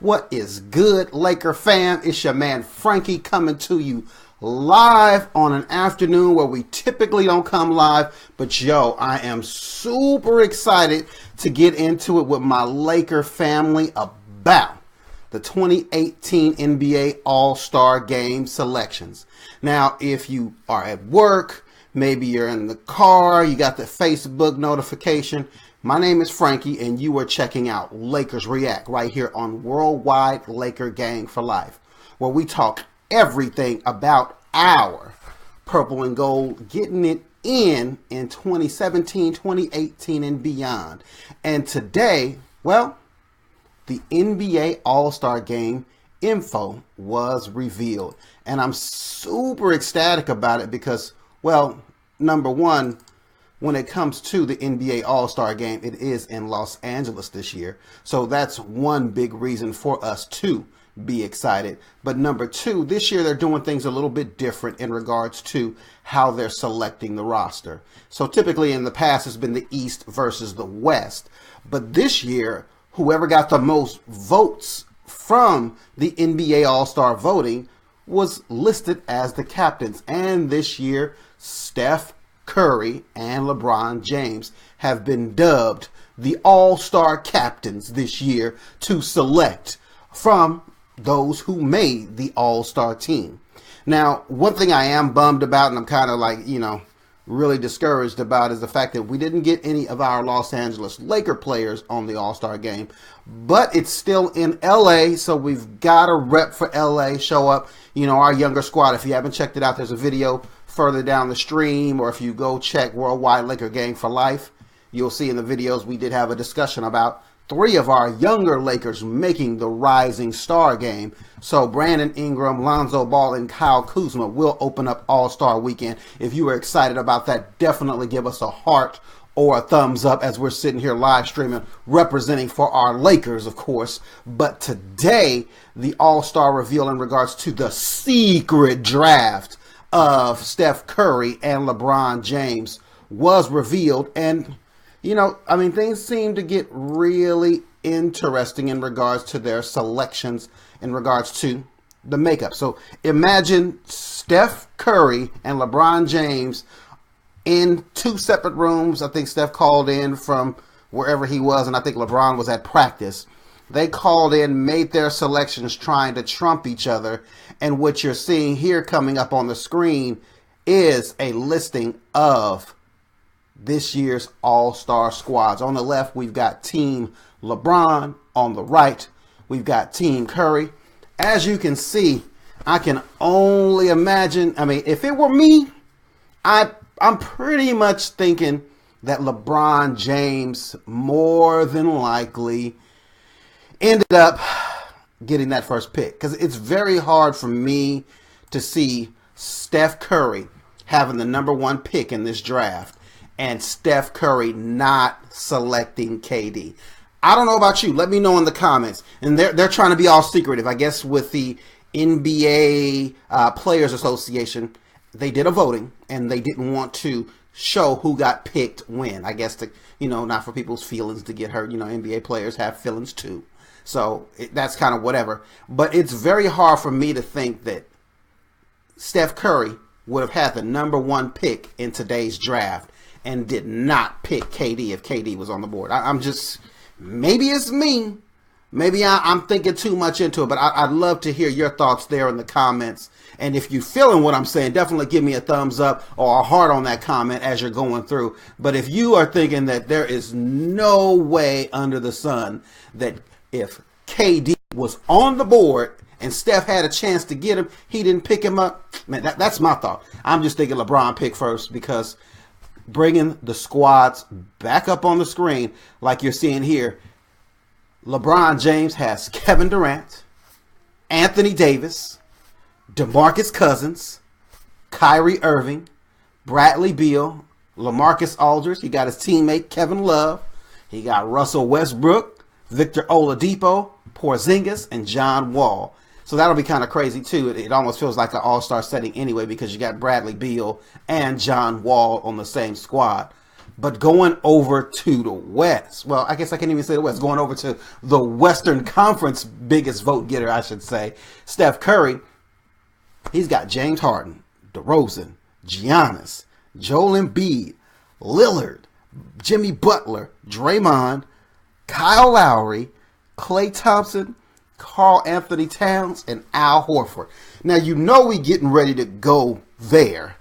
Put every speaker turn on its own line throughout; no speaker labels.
What is good, Laker fam? It's your man Frankie coming to you live on an afternoon where we typically don't come live. But yo, I am super excited to get into it with my Laker family about the 2018 NBA All-Star Game selections. Now, if you are at work, maybe you're in the car, you got the Facebook notification. My name is Frankie, and you are checking out Lakers React right here on Worldwide Laker Gang for Life, where we talk everything about our purple and gold, getting it in 2017, 2018, and beyond. And today, well, the NBA All-Star Game info was revealed, and I'm super ecstatic about it because, well, number one, when it comes to the NBA All-Star Game, it is in Los Angeles this year. So that's one big reason for us to be excited. But number two, this year they're doing things a little bit different in regards to how they're selecting the roster. So typically in the past it's been the East versus the West. But this year, whoever got the most votes from the NBA All-Star voting was listed as the captains. And this year, Steph Curry and LeBron James have been dubbed the All-Star captains this year to select from those who made the All-Star team. Now, one thing I am bummed about, and I'm kind of like, really discouraged about, is the fact that we didn't get any of our Los Angeles Laker players on the All-Star game, but it's still in LA, so we've got a rep for LA show up. Our younger squad. If you haven't checked it out, there's a video further down the stream, or if you go check Worldwide Laker Gang for Life, you'll see in the videos we did have a discussion about 3 of our younger Lakers making the Rising Star game. So Brandon Ingram, Lonzo Ball, and Kyle Kuzma will open up All-Star Weekend. If you are excited about that, definitely give us a heart or a thumbs up as we're sitting here live streaming, representing for our Lakers, of course. But today, the All-Star reveal in regards to the secret draft of Steph Curry and LeBron James was revealed. And, things seem to get really interesting in regards to their selections in regards to the makeup. So imagine Steph Curry and LeBron James in 2 separate rooms. I think Steph called in from wherever he was, and I think LeBron was at practice. They called in, made their selections trying to trump each other. And what you're seeing here coming up on the screen is a listing of this year's All-Star squads. On the left, we've got Team LeBron. On the right, we've got Team Curry. As you can see, I can only imagine. If it were me, I'm pretty much thinking that LeBron James more than likely ended up getting that first pick, because it's very hard for me to see Steph Curry having the number 1 pick in this draft and Steph Curry not selecting KD. I don't know about you. Let me know in the comments. And they're trying to be all secretive. I guess with the NBA Players Association, they did a voting and they didn't want to show who got picked when. I guess to, not for people's feelings to get hurt. NBA players have feelings too. So that's kind of whatever. But it's very hard for me to think that Steph Curry would have had the number 1 pick in today's draft and did not pick KD if KD was on the board. I'm just, maybe it's me. Maybe I'm thinking too much into it. But I'd love to hear your thoughts there in the comments. And if you're feeling what I'm saying, definitely give me a thumbs up or a heart on that comment as you're going through. But if you are thinking that there is no way under the sun that if KD was on the board and Steph had a chance to get him, he didn't pick him up, man, that's my thought. I'm just thinking LeBron picked first, because bringing the squads back up on the screen like you're seeing here, LeBron James has Kevin Durant, Anthony Davis, DeMarcus Cousins, Kyrie Irving, Bradley Beal, LaMarcus Aldridge. He got his teammate Kevin Love. He got Russell Westbrook, Victor Oladipo, Porzingis, and John Wall. So that'll be kind of crazy too. It almost feels like an all-star setting anyway, because you got Bradley Beal and John Wall on the same squad. But going over to the West, well, I guess I can't even say the West, going over to the Western Conference biggest vote getter, I should say, Steph Curry, he's got James Harden, DeRozan, Giannis, Joel Embiid, Lillard, Jimmy Butler, Draymond, Kyle Lowry, Klay Thompson, Karl Anthony Towns, and Al Horford. Now, you know we getting ready to go there.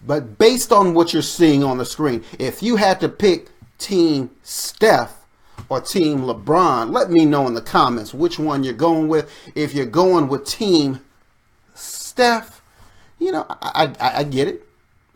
But based on what you're seeing on the screen, if you had to pick Team Steph or Team LeBron, let me know in the comments which one you're going with. If you're going with Team Steph, you know, I get it.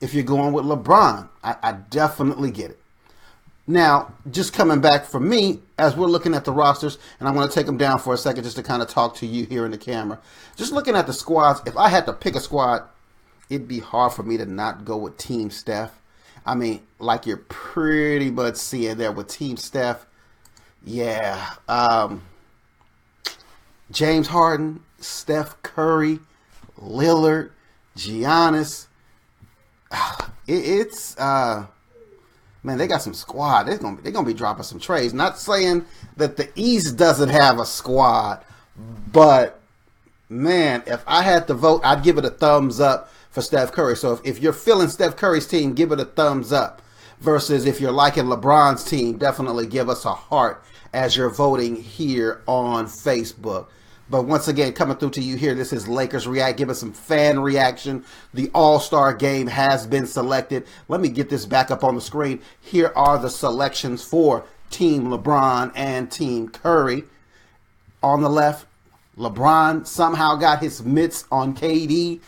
If you're going with LeBron, I definitely get it. Now, just coming back from me, as we're looking at the rosters, and I'm going to take them down for a second just to kind of talk to you here in the camera. Just looking at the squads, if I had to pick a squad, it'd be hard for me to not go with Team Steph. I mean, like you're pretty much seeing there with Team Steph. Yeah. James Harden, Steph Curry, Lillard, Giannis. Man, they got some squad. They're gonna be dropping some trades. Not saying that the East doesn't have a squad, but man, if I had to vote, I'd give it a thumbs up for Steph Curry. So if you're feeling Steph Curry's team, give it a thumbs up. Versus if you're liking LeBron's team, definitely give us a heart as you're voting here on Facebook. But once again, coming through to you here, this is Lakers React. Give us some fan reaction. The All-Star game has been selected. Let me get this back up on the screen. Here are the selections for Team LeBron and Team Curry. On the left, LeBron somehow got his mitts on KD.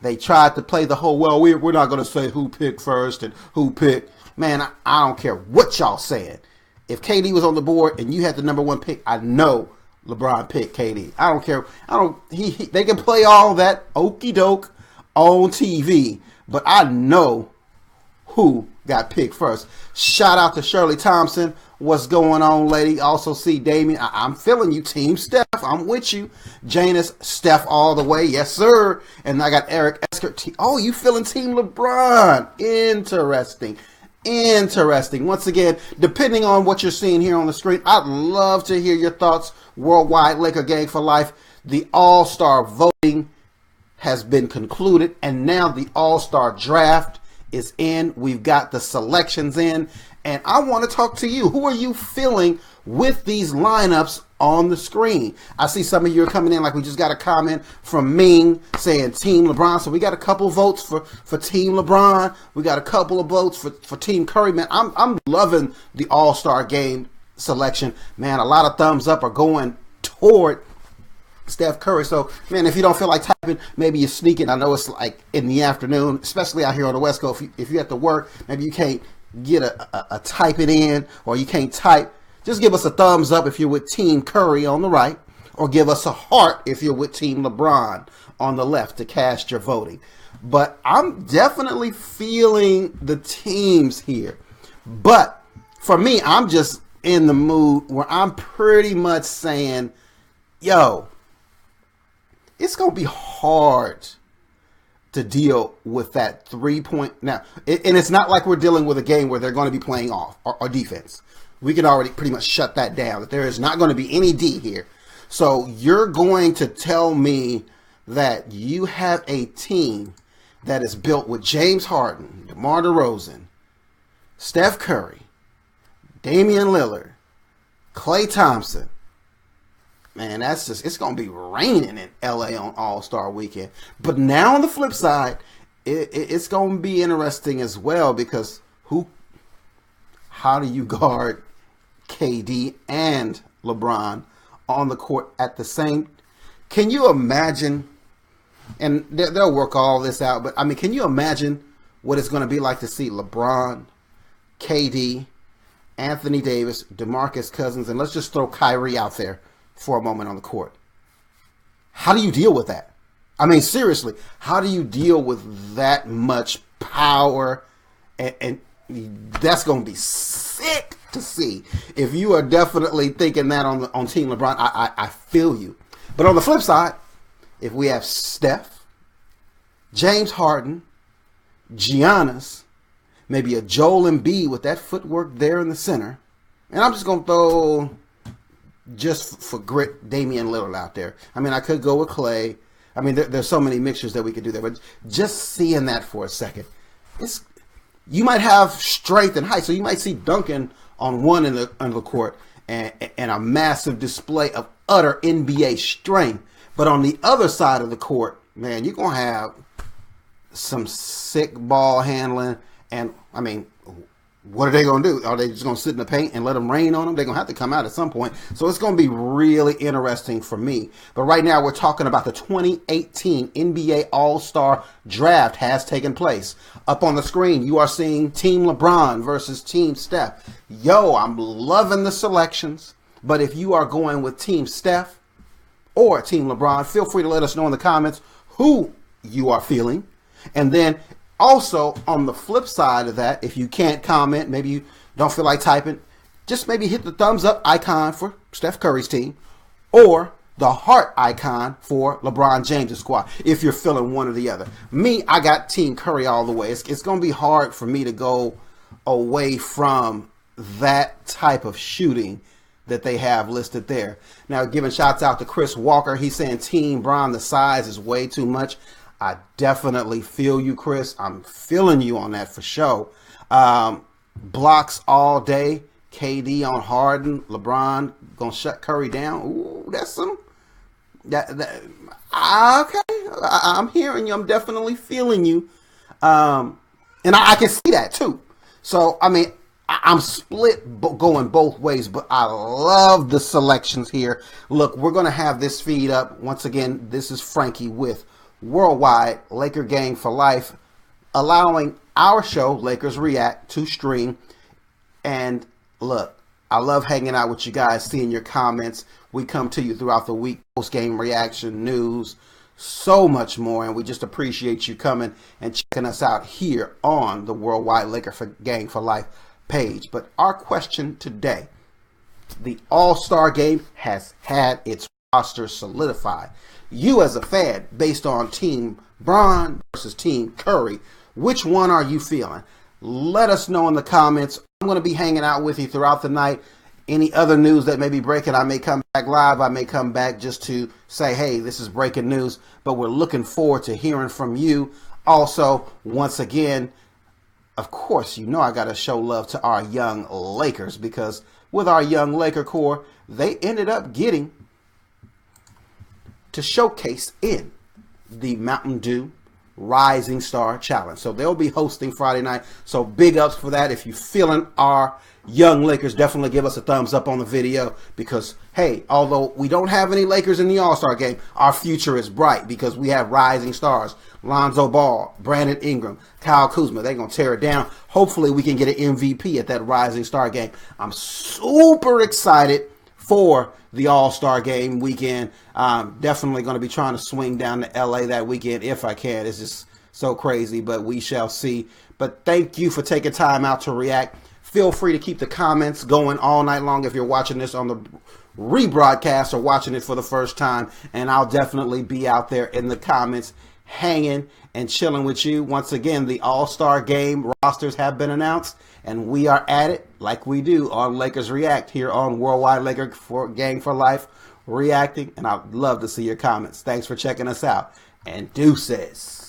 They tried to play the whole, well, we're not going to say who picked first and who picked. Man, I don't care what y'all said. If KD was on the board and you had the number one pick, I know LeBron picked KD. I don't care. They can play all that okey doke on TV, but I know who got picked first. Shout out to Shirley Thompson. What's going on, lady? Also see Damien. I'm feeling you, Team Steph. I'm with you. Janus, Steph all the way. Yes, sir. And I got Eric Esker. Oh, you feeling Team LeBron. Interesting. Once again, depending on what you're seeing here on the screen, I'd love to hear your thoughts. Worldwide Laker Gang for Life. The All-Star voting has been concluded, and now the All-Star Draft is in. We've got the selections in, and I want to talk to you. Who are you feeling with these lineups on the screen? I see some of you are coming in, like we just got a comment from Ming saying Team LeBron. So we got a couple votes for Team LeBron. We got a couple of votes for Team Curry. Man, I'm loving the All-Star game selection. Man, a lot of thumbs up are going toward Steph Curry. So, man, if you don't feel like typing, maybe you're sneaking. I know it's like in the afternoon, especially out here on the West Coast. If you have to work, maybe you can't get a type it in, or you can't type. Just give us a thumbs up if you're with Team Curry on the right, or give us a heart if you're with Team LeBron on the left to cast your voting. But I'm definitely feeling the teams here. But for me, I'm just in the mood where I'm pretty much saying, yo, it's going to be hard to deal with that 3-point. Now, and it's not like we're dealing with a game where they're going to be playing off or defense. We can already pretty much shut that down, that there is not going to be any D here. So you're going to tell me that you have a team that is built with James Harden, DeMar DeRozan, Steph Curry, Damian Lillard, Klay Thompson. Man, it's going to be raining in LA on All-Star Weekend. But now on the flip side, it's going to be interesting as well, because how do you guard KD and LeBron on the court at the same? Can you imagine, and they'll work all this out, but I mean, can you imagine what it's going to be like to see LeBron, KD, Anthony Davis, DeMarcus Cousins, and let's just throw Kyrie out there for a moment on the court? How do you deal with that? I mean, seriously, how do you deal with that much power? And that's going to be sick to see. If you are definitely thinking that on Team LeBron, I feel you. But on the flip side, if we have Steph, James Harden, Giannis, maybe a Joel Embiid with that footwork there in the center. And I'm just going to throw, just for grit, Damian Lillard out there. I mean, I could go with Clay. I mean, there's so many mixtures that we could do there. But just seeing that for a second, you might have strength and height. So you might see Duncan on one end of the court and a massive display of utter NBA strength. But on the other side of the court, man, you're going to have some sick ball handling. And, I mean, what are they going to do? Are they just going to sit in the paint and let them rain on them? They're going to have to come out at some point. So it's going to be really interesting for me. But right now we're talking about the 2018 NBA AllStar Draft has taken place. Up on the screen, you are seeing Team LeBron versus Team Steph. Yo, I'm loving the selections. But if you are going with Team Steph or Team LeBron, feel free to let us know in the comments who you are feeling. And then also, on the flip side of that, if you can't comment, maybe you don't feel like typing, just maybe hit the thumbs up icon for Steph Curry's team or the heart icon for LeBron James' squad, if you're feeling one or the other. Me, I got Team Curry all the way. It's going to be hard for me to go away from that type of shooting that they have listed there. Now, giving shouts out to Chris Walker. He's saying Team Bron, the size is way too much. I definitely feel you, Chris. I'm feeling you on that for sure. Blocks all day. KD on Harden. LeBron gonna shut Curry down. Ooh, that's some. Okay. I'm hearing you. I'm definitely feeling you. And I can see that too. So I mean, I'm split going both ways, but I love the selections here. Look, we're gonna have this feed up once again. This is Frankie with Worldwide Laker Gang for Life, allowing our show Lakers React to stream. And look, I love hanging out with you guys, seeing your comments. We come to you throughout the week, post-game reaction, news, so much more, and we just appreciate you coming and checking us out here on the Worldwide Laker Gang for Life page. But our question today, the All-Star Game has had its roster solidified. You as a fan, based on Team Bron versus Team Curry, which one are you feeling? Let us know in the comments. I'm going to be hanging out with you throughout the night. Any other news that may be breaking, I may come back live. I may come back just to say, hey, this is breaking news. But we're looking forward to hearing from you. Also, once again, of course, you know I got to show love to our young Lakers, because with our young Laker core, they ended up getting to showcase in the Mountain Dew Rising Star Challenge. So they'll be hosting Friday night. So big ups for that. If you're feeling our young Lakers, definitely give us a thumbs up on the video, because, hey, although we don't have any Lakers in the All-Star Game, our future is bright because we have rising stars. Lonzo Ball, Brandon Ingram, Kyle Kuzma. They're going to tear it down. Hopefully we can get an MVP at that Rising Star Game. I'm super excited for the All-Star Game weekend. Definitely going to be trying to swing down to LA that weekend if I can. It's just so crazy, but we shall see. But thank you for taking time out to react. Feel free to keep the comments going all night long if you're watching this on the rebroadcast or watching it for the first time. And I'll definitely be out there in the comments hanging and chilling with you. Once again, the All-Star Game rosters have been announced, and we are at it like we do on Lakers React here on Worldwide Laker Gang for Life reacting. And I'd love to see your comments. Thanks for checking us out, and deuces.